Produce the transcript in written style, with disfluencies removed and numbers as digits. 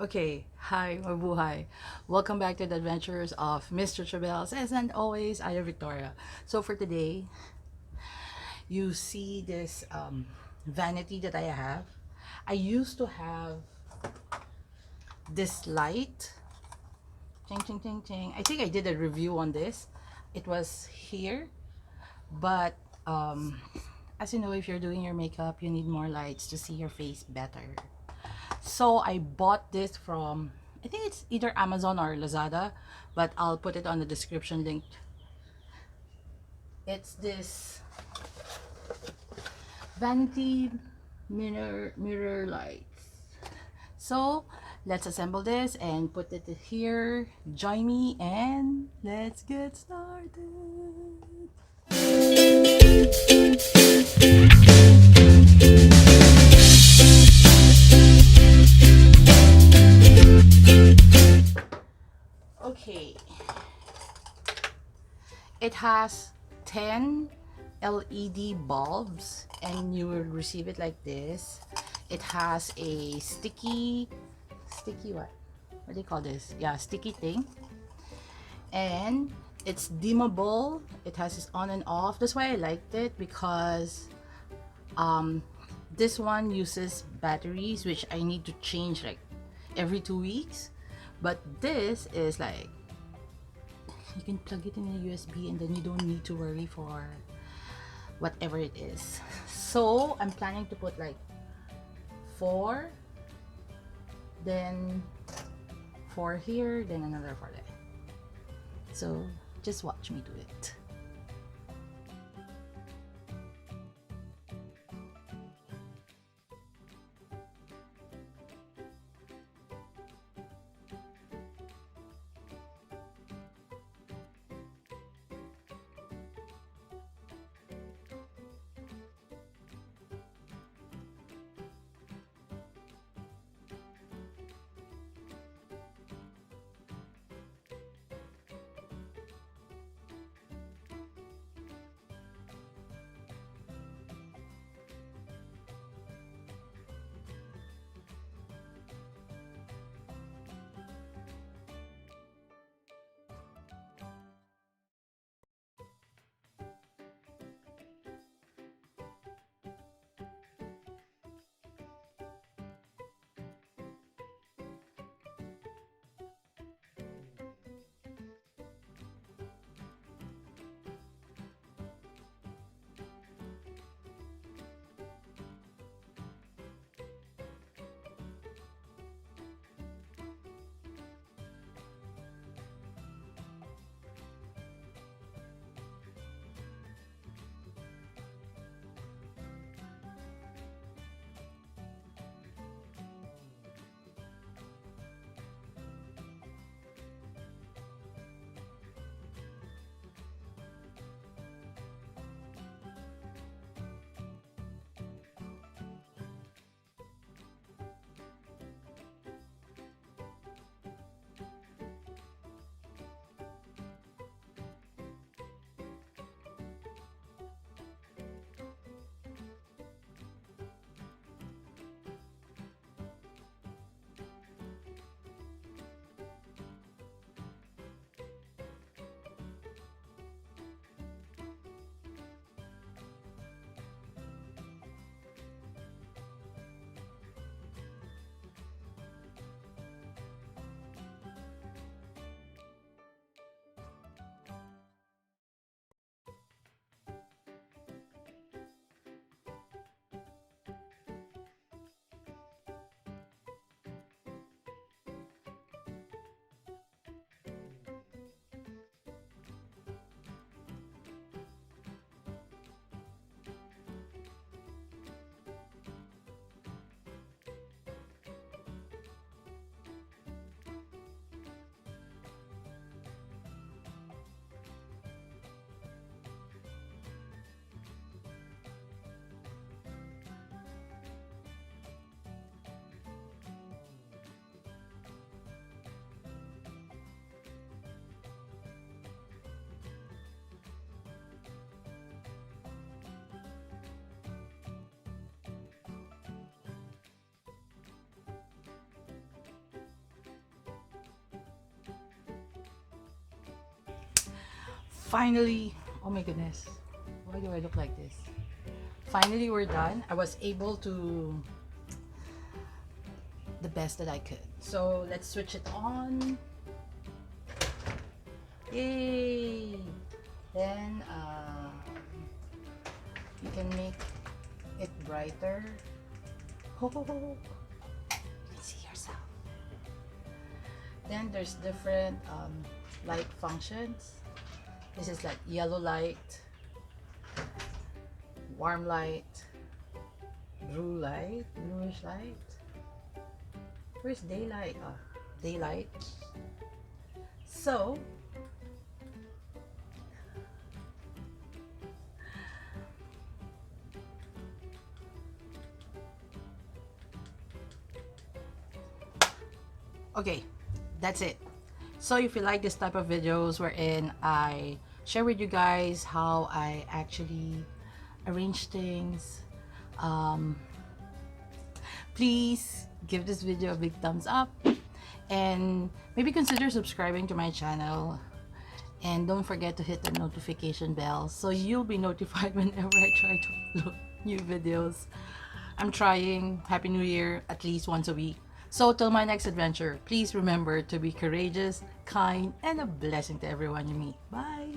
Okay, hi, mabuhay. Welcome back to the Adventures of Miss Chuchubells. As and always, I am Victoria. So for today, you see this vanity that I have. I used to have this light. Ching, ching, ching, ching. I think I did a review on this. It was here, but as you know, if you're doing your makeup, you need more lights to see your face better. So I bought this from, I think it's either Amazon or Lazada, but I'll put it on the description link. It's this vanity mirror lights. So let's assemble this and put it here. Join me and let's get started. Okay, it has 10 LED bulbs and you will receive it like this. It has a sticky what do you call this? Yeah, sticky thing. And it's dimmable. It has this on and off. That's why I liked it, because um this one uses batteries which I need to change like every 2 weeks. But this is like you can plug it in a USB and then you don't need to worry for whatever it is. So I'm planning to put like 4, then 4 here, then another 4 there. So just watch me do it. Finally, oh my goodness, why do I look like this? Finally, we're done. I was able to the best that I could. So let's switch it on. Yay! Then you can make it brighter. Ho, ho, ho. You can see yourself. Then there's different light functions. This is like yellow light, warm light, bluish light. Where's daylight? Daylight. So okay, that's it. So if you like this type of videos wherein I share with you guys how I actually arrange things, please give this video a big thumbs up and maybe consider subscribing to my channel, and don't forget to hit the notification bell so you'll be notified whenever I try to upload new videos. I'm trying. Happy New Year at least once a week. So till my next adventure, please remember to be courageous, kind, and a blessing to everyone you meet. Bye!